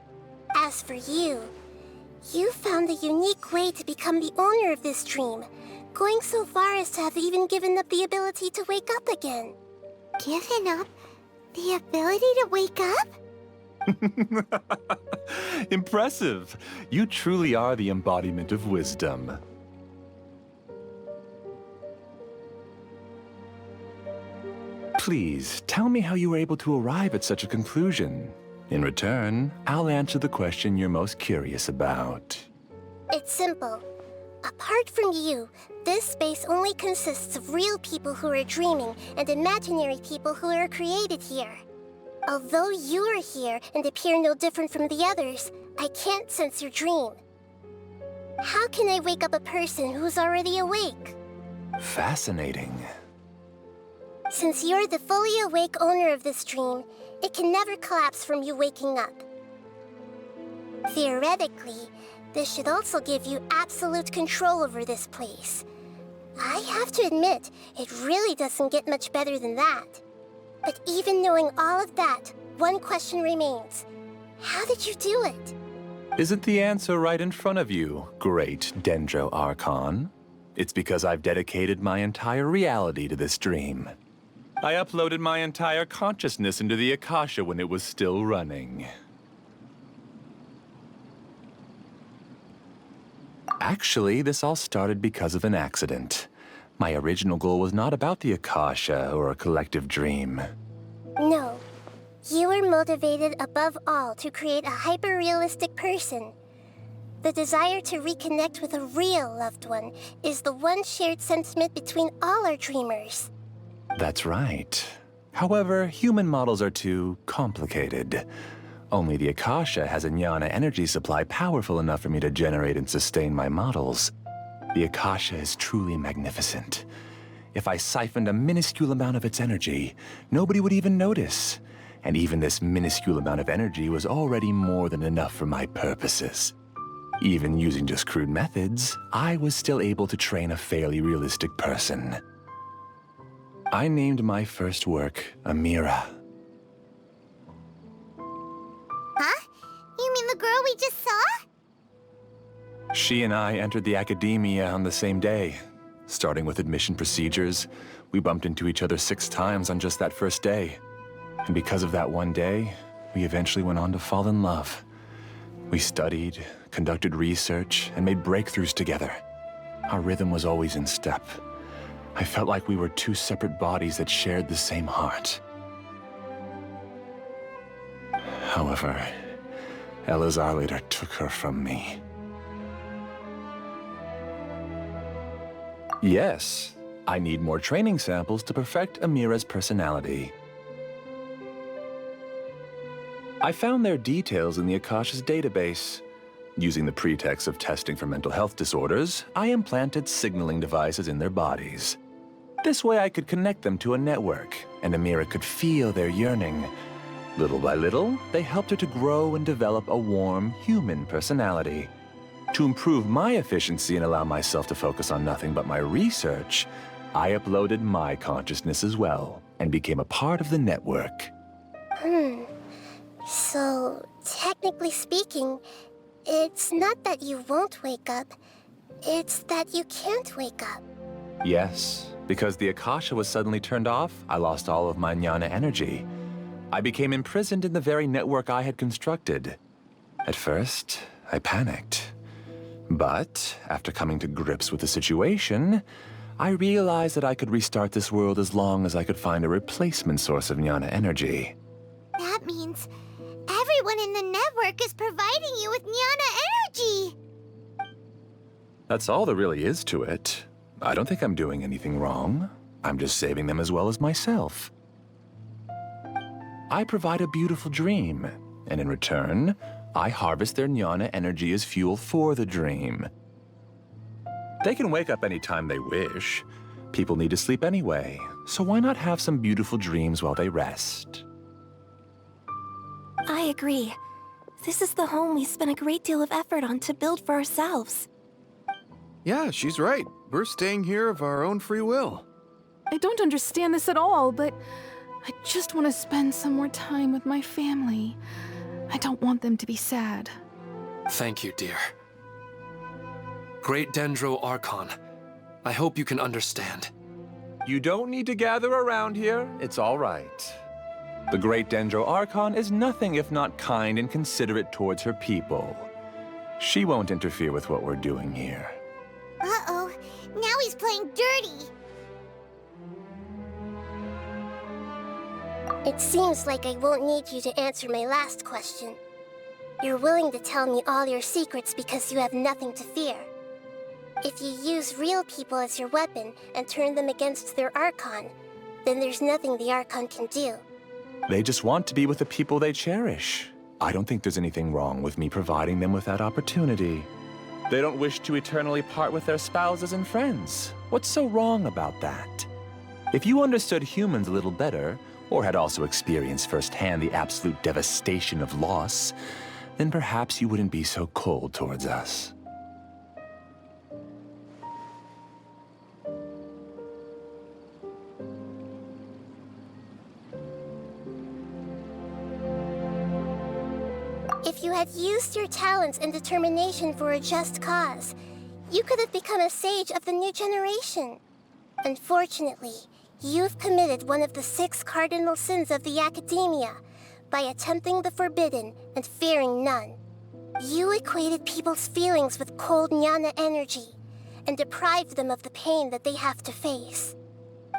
S2: As for you, you found a unique way to become the owner of this dream, going so far as to have even given up the ability to wake up again.
S4: Given up the ability to wake up?
S12: Impressive! You truly are the embodiment of wisdom. Please, tell me how you were able to arrive at such a conclusion. In return, I'll answer the question you're most curious about.
S2: It's simple. Apart from you, this space only consists of real people who are dreaming and imaginary people who are created here. Although you are here and appear no different from the others, I can't sense your dream. How can I wake up a person who's already awake?
S12: Fascinating.
S2: Since you're the fully awake owner of this dream, it can never collapse from you waking up. Theoretically, this should also give you absolute control over this place. I have to admit, it really doesn't get much better than that. But even knowing all of that, one question remains. How did you do it?
S12: Isn't the answer right in front of you, great Dendro Archon? It's because I've dedicated my entire reality to this dream. I uploaded my entire consciousness into the Akasha when it was still running. Actually, this all started because of an accident. My original goal was not about the Akasha or a collective dream.
S2: No. You were motivated above all to create a hyper-realistic person. The desire to reconnect with a real loved one is the one shared sentiment between all our dreamers.
S12: That's right. However, human models are too complicated. Only the Akasha has a jnana energy supply powerful enough for me to generate and sustain my models. The Akasha is truly magnificent. If I siphoned a minuscule amount of its energy, nobody would even notice. And even this minuscule amount of energy was already more than enough for my purposes. Even using just crude methods, I was still able to train a fairly realistic person. I named my first work Amira.
S4: Huh? You mean the girl we just saw?
S12: She and I entered the academia on the same day. Starting with admission procedures, we bumped into each other 6 times on just that first day. And because of that one day, we eventually went on to fall in love. We studied, conducted research, and made breakthroughs together. Our rhythm was always in step. I felt like we were 2 separate bodies that shared the same heart. However, Elazar later took her from me. Yes, I need more training samples to perfect Amira's personality. I found their details in the Akasha's database. Using the pretext of testing for mental health disorders, I implanted signaling devices in their bodies. This way I could connect them to a network, and Amira could feel their yearning. Little by little, they helped her to grow and develop a warm, human personality. To improve my efficiency and allow myself to focus on nothing but my research, I uploaded my consciousness as well, and became a part of the network.
S2: So, technically speaking, it's not that you won't wake up, it's that you can't wake up.
S12: Yes, because the Akasha was suddenly turned off, I lost all of my jnana energy. I became imprisoned in the very network I had constructed. At first, I panicked. But, after coming to grips with the situation, I realized that I could restart this world as long as I could find a replacement source of jnana energy.
S4: That means everyone in the network is providing you with jnana energy!
S12: That's all there really is to it. I don't think I'm doing anything wrong. I'm just saving them as well as myself. I provide a beautiful dream, and in return, I harvest their jnana energy as fuel for the dream. They can wake up anytime they wish. People need to sleep anyway, so why not have some beautiful dreams while they rest?
S3: I agree. This is the home we spent a great deal of effort on to build for ourselves.
S13: Yeah, she's right. We're staying here of our own free will.
S11: I don't understand this at all, but I just want to spend some more time with my family. I don't want them to be sad.
S10: Thank you, dear. Great Dendro Archon, I hope you can understand.
S12: You don't need to gather around here. It's all right. The Great Dendro Archon is nothing if not kind and considerate towards her people. She won't interfere with what we're doing here.
S4: Uh-oh, now he's playing dirty!
S2: It seems like I won't need you to answer my last question. You're willing to tell me all your secrets because you have nothing to fear. If you use real people as your weapon and turn them against their Archon, then there's nothing the Archon can do.
S12: They just want to be with the people they cherish. I don't think there's anything wrong with me providing them with that opportunity. They don't wish to eternally part with their spouses and friends. What's so wrong about that? If you understood humans a little better, or had also experienced firsthand the absolute devastation of loss, then perhaps you wouldn't be so cold towards us.
S2: If you had used your talents and determination for a just cause, you could have become a sage of the new generation. Unfortunately, you've committed one of the 6 cardinal sins of the Academia by attempting the forbidden and fearing none. You equated people's feelings with cold jnana energy and deprived them of the pain that they have to face.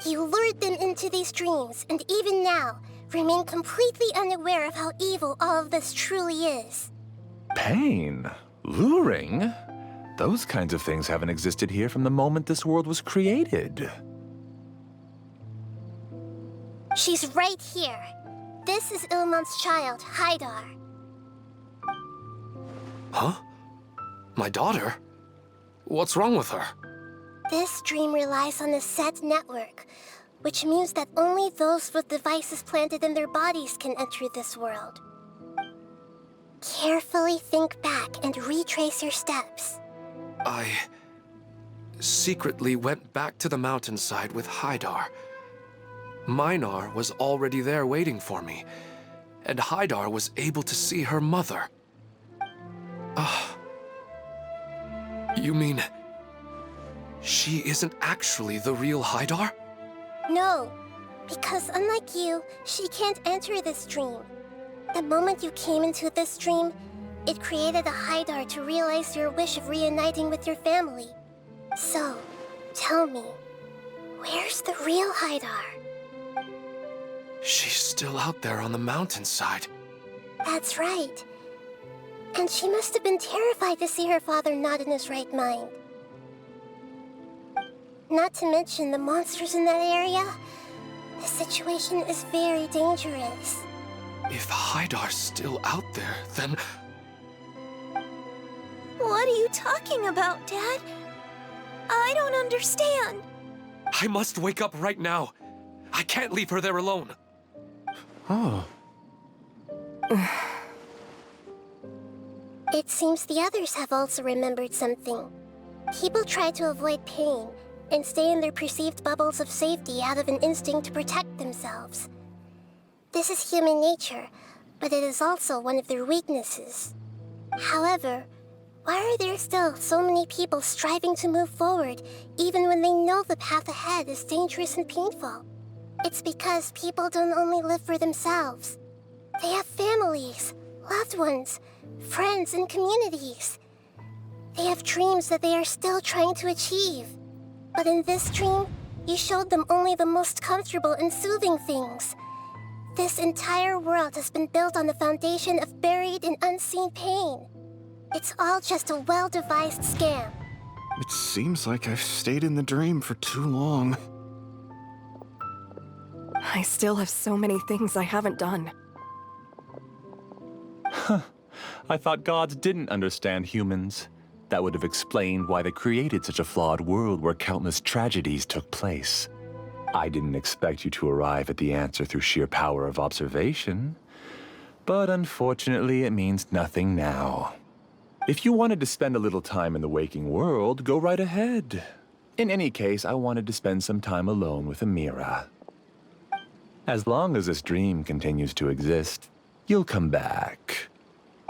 S2: You lured them into these dreams, and even now, remain completely unaware of how evil all of this truly is.
S12: Pain? Luring? Those kinds of things haven't existed here from the moment this world was created.
S2: She's right here. This is Ilmon's child, Haidar.
S10: Huh? My daughter? What's wrong with her?
S2: This dream relies on a set network, which means that only those with devices planted in their bodies can enter this world. Carefully think back and retrace your steps.
S10: I secretly went back to the mountainside with Haidar. Minar was already there waiting for me, and Haidar was able to see her mother. You mean she isn't actually the real Haidar?
S2: No, because unlike you, she can't enter this dream. The moment you came into this dream, it created a Haidar to realize your wish of reuniting with your family. So, tell me, where's the real Haidar?
S10: She's still out there on the mountainside.
S2: That's right. And she must have been terrified to see her father not in his right mind. Not to mention the monsters in that area. The situation is very dangerous.
S10: If Hydar's still out there, then...
S4: What are you talking about, Dad? I don't understand.
S10: I must wake up right now. I can't leave her there alone.
S13: Oh.
S2: It seems the others have also remembered something. People try to avoid pain and stay in their perceived bubbles of safety out of an instinct to protect themselves. This is human nature, but it is also one of their weaknesses. However, why are there still so many people striving to move forward, even when they know the path ahead is dangerous and painful? It's because people don't only live for themselves. They have families, loved ones, friends, and communities. They have dreams that they are still trying to achieve. But in this dream, you showed them only the most comfortable and soothing things. This entire world has been built on the foundation of buried and unseen pain. It's all just a well-devised scam.
S13: It seems like I've stayed in the dream for too long.
S14: I still have so many things I haven't done.
S12: I thought gods didn't understand humans. That would have explained why they created such a flawed world where countless tragedies took place. I didn't expect you to arrive at the answer through sheer power of observation. But unfortunately, it means nothing now. If you wanted to spend a little time in the waking world, go right ahead. In any case, I wanted to spend some time alone with Amira. As long as this dream continues to exist, you'll come back.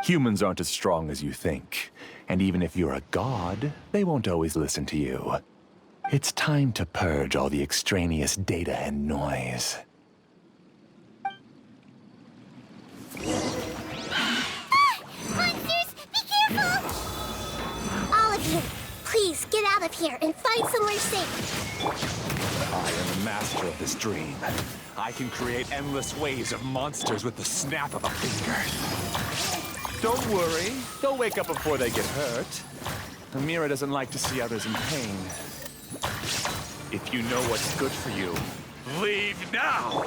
S12: Humans aren't as strong as you think, and even if you're a god, they won't always listen to you. It's time to purge all the extraneous data and noise.
S2: Monsters, be careful! All of you, please get out of here and find somewhere safe.
S12: I am the master of this dream. I can create endless waves of monsters with the snap of a finger. Don't worry, they'll wake up before they get hurt. Amira doesn't like to see others in pain. If you know what's good for you, leave now!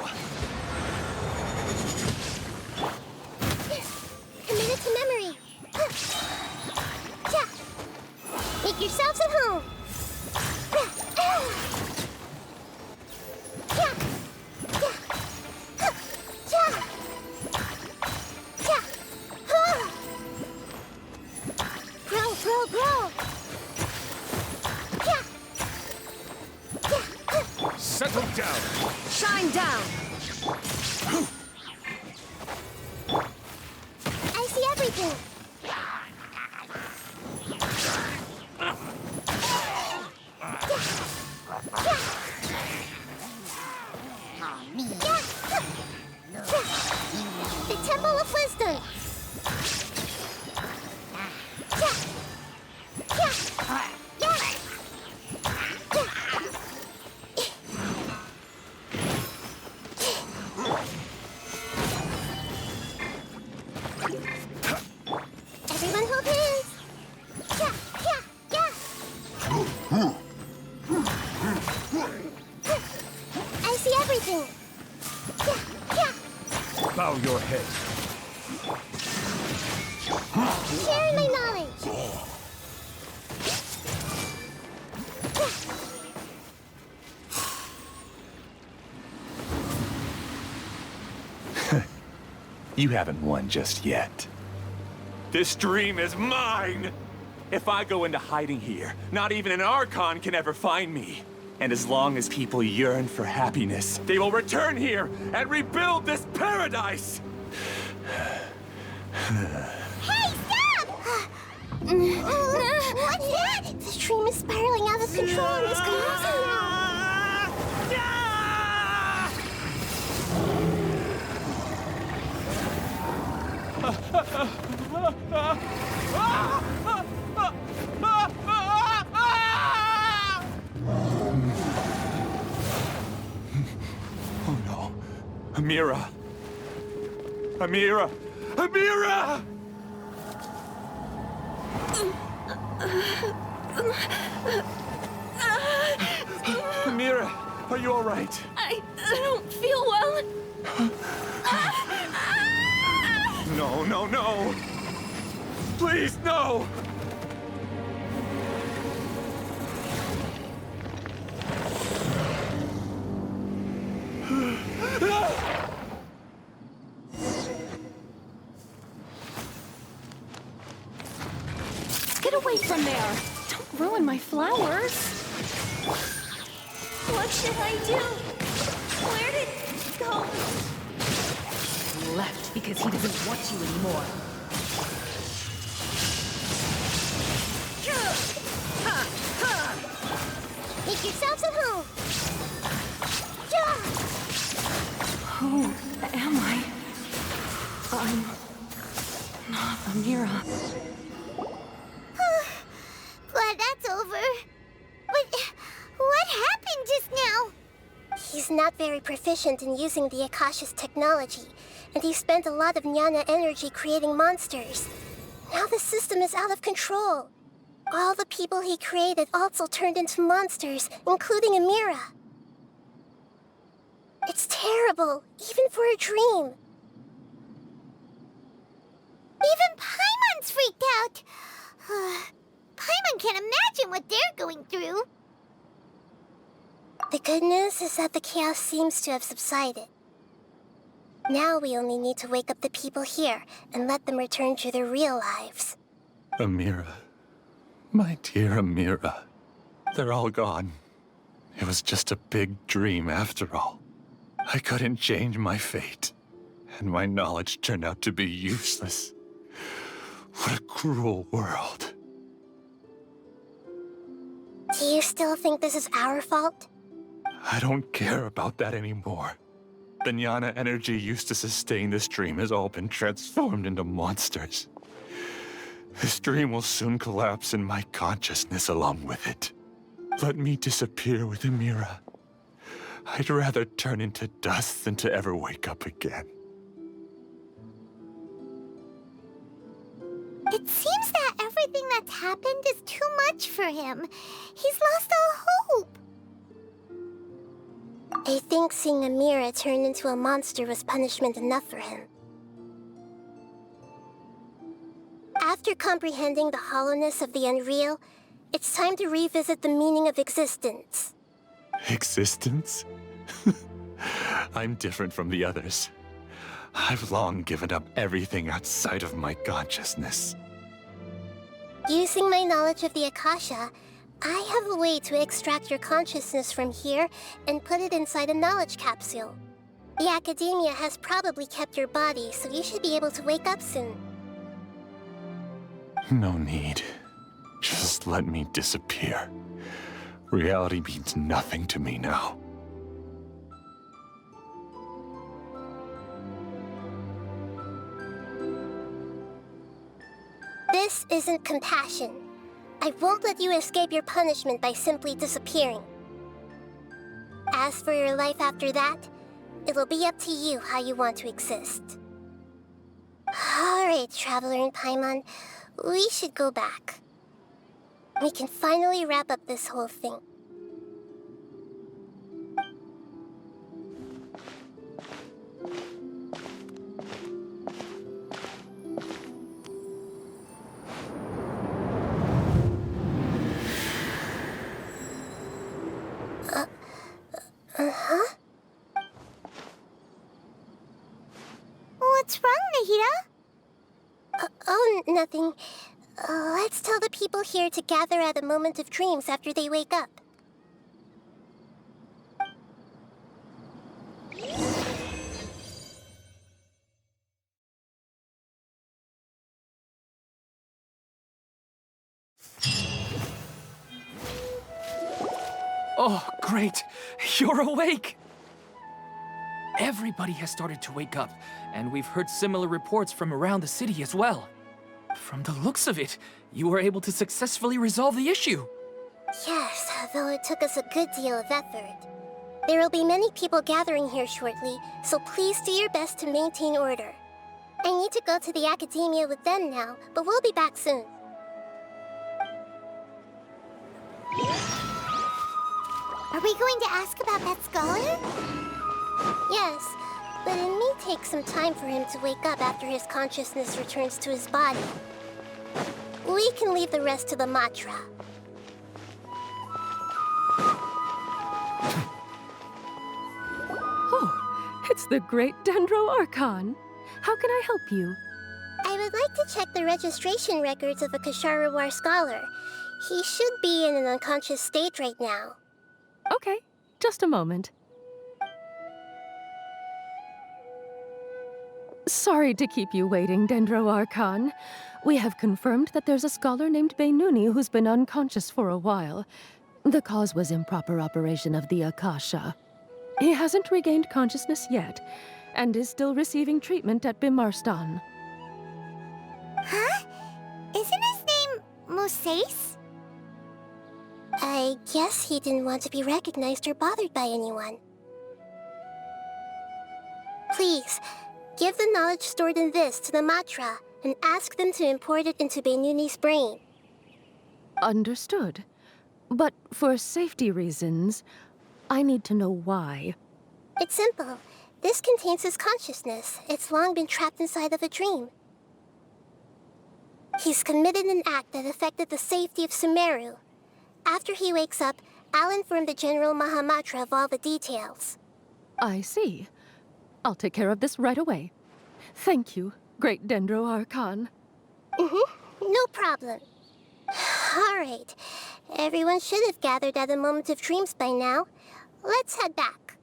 S2: Commit it to memory. Yeah. Make yourselves at home. Grow.
S9: Settle down.
S6: Shine down.
S2: I see everything. The Temple of Wisdom. Everyone hold hands. I see everything.
S9: Bow your head.
S2: Sharing my knowledge.
S12: You haven't won just yet. This dream is mine! If I go into hiding here, not even an Archon can ever find me. And as long as people yearn for happiness, they will return here and rebuild this paradise!
S2: Hey, stop! What's that? This dream is spiraling out of control and is collapsing now.
S12: Oh no. Amira! Amira! Amira! Amira, are you all right?
S6: I don't feel well.
S12: No, no, no! Please, no!
S8: Get away from there! Don't ruin my flowers!
S2: What should I do? Where did he go?
S15: Left because he doesn't want you anymore.
S2: Make yourselves at home.
S8: Who am I? I'm not Amira.
S4: Glad that's over. What happened just now?
S2: He's not very proficient in using the Akasha's technology, and he spent a lot of Jnana energy creating monsters. Now the system is out of control. All the people he created also turned into monsters, including Amira. It's terrible, even for a dream.
S4: Even Paimon's freaked out. Paimon can't imagine what they're going through.
S2: The good news is that the chaos seems to have subsided. Now we only need to wake up the people here and let them return to their real lives.
S12: Amira. My dear Amira. They're all gone. It was just a big dream after all. I couldn't change my fate, and my knowledge turned out to be useless. What a cruel world.
S2: Do you still think this is our fault?
S12: I don't care about that anymore. The Jnana energy used to sustain this dream has all been transformed into monsters. This dream will soon collapse and my consciousness along with it. Let me disappear with Amira. I'd rather turn into dust than to ever wake up again.
S4: It seems that everything that's happened is too much for him. He's lost all hope.
S2: I think seeing Amira turn into a monster was punishment enough for him. After comprehending the hollowness of the unreal, it's time to revisit the meaning of existence.
S12: Existence? I'm different from the others. I've long given up everything outside of my consciousness.
S2: Using my knowledge of the Akasha, I have a way to extract your consciousness from here and put it inside a knowledge capsule. The Academia has probably kept your body, so you should be able to wake up soon.
S12: No need. Just let me disappear. Reality means nothing to me now.
S2: This isn't compassion. I won't let you escape your punishment by simply disappearing. As for your life after that, it'll be up to you how you want to exist. Alright, Traveler and Paimon, we should go back. We can finally wrap up this whole thing. Uh-huh?
S4: What's wrong, Nahida?
S2: Oh, nothing. Let's tell the people here to gather at a moment of dreams after they wake up.
S1: Oh, great! You're awake! Everybody has started to wake up, and we've heard similar reports from around the city as well. From the looks of it, you were able to successfully resolve the issue.
S2: Yes, though it took us a good deal of effort. There will be many people gathering here shortly, so please do your best to maintain order. I need to go to the Academia with them now, but we'll be back soon.
S4: Are we going to ask about that scholar?
S2: Yes, but it may take some time for him to wake up after his consciousness returns to his body. We can leave the rest to the Matra.
S16: Oh, it's the great Dendro Archon. How can I help you?
S2: I would like to check the registration records of a Kasharawar scholar. He should be in an unconscious state right now.
S16: Okay, just a moment. Sorry to keep you waiting, Dendro Archon. We have confirmed that there's a scholar named Beinuni who's been unconscious for a while. The cause was improper operation of the Akasha. He hasn't regained consciousness yet, and is still receiving treatment at Bimarstan.
S4: Huh? Isn't his name Musace?
S2: I guess he didn't want to be recognized or bothered by anyone. Please, give the knowledge stored in this to the Matra and ask them to import it into Beinuni's brain.
S16: Understood. But for safety reasons, I need to know why.
S2: It's simple. This contains his consciousness. It's long been trapped inside of a dream. He's committed an act that affected the safety of Sumeru. After he wakes up, I'll inform the General Mahamatra of all the details.
S16: I see. I'll take care of this right away. Thank you, great Dendro Archon.
S2: No problem. All right. Everyone should have gathered at a moment of dreams by now. Let's head back.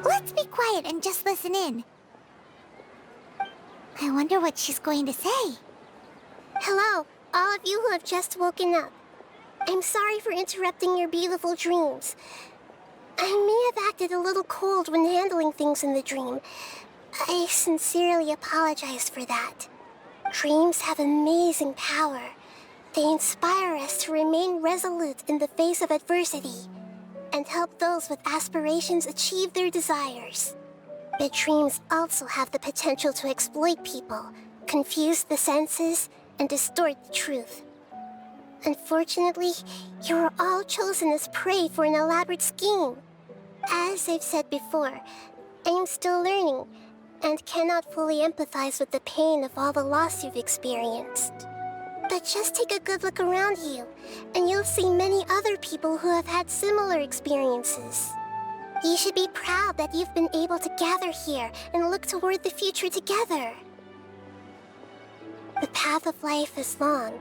S4: Let's be quiet and just listen in. I wonder what she's going to say.
S2: Hello, all of you who have just woken up. I'm sorry for interrupting your beautiful dreams. I may have acted a little cold when handling things in the dream. I sincerely apologize for that. Dreams have amazing power. They inspire us to remain resolute in the face of adversity and help those with aspirations achieve their desires. But dreams also have the potential to exploit people, confuse the senses, and distort the truth. Unfortunately, you were all chosen as prey for an elaborate scheme. As I've said before, I'm still learning and cannot fully empathize with the pain of all the loss you've experienced. But just take a good look around you, and you'll see many other people who have had similar experiences. You should be proud that you've been able to gather here and look toward the future together. The path of life is long,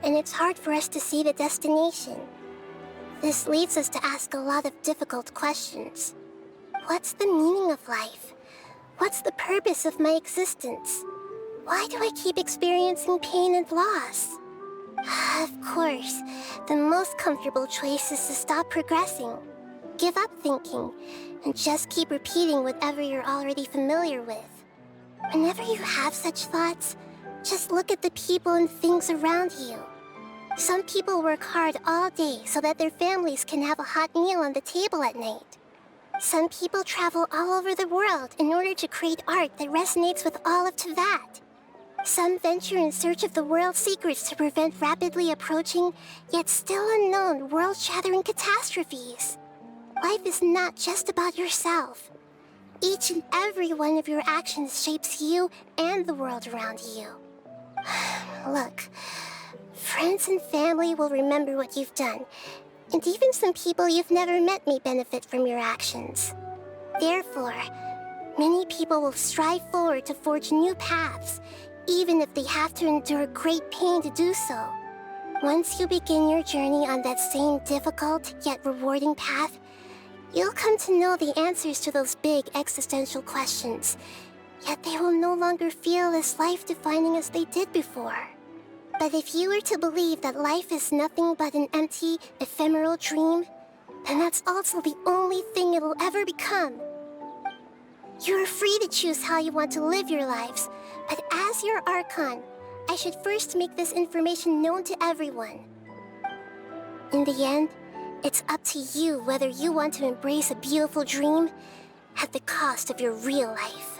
S2: and it's hard for us to see the destination. This leads us to ask a lot of difficult questions. What's the meaning of life? What's the purpose of my existence? Why do I keep experiencing pain and loss? Of course, the most comfortable choice is to stop progressing. Give up thinking, and just keep repeating whatever you're already familiar with. Whenever you have such thoughts, just look at the people and things around you. Some people work hard all day so that their families can have a hot meal on the table at night. Some people travel all over the world in order to create art that resonates with all of Teyvat. Some venture in search of the world's secrets to prevent rapidly approaching, yet still unknown, world-shattering catastrophes. Life is not just about yourself. Each and every one of your actions shapes you and the world around you. Look, friends and family will remember what you've done, and even some people you've never met may benefit from your actions. Therefore, many people will strive forward to forge new paths, even if they have to endure great pain to do so. Once you begin your journey on that same difficult yet rewarding path, you'll come to know the answers to those big existential questions, yet they will no longer feel as life-defining as they did before. But if you were to believe that life is nothing but an empty, ephemeral dream, then that's also the only thing it'll ever become. You're free to choose how you want to live your lives, but as your Archon, I should first make this information known to everyone. In the end, It's up to you whether you want to embrace a beautiful dream at the cost of your real life.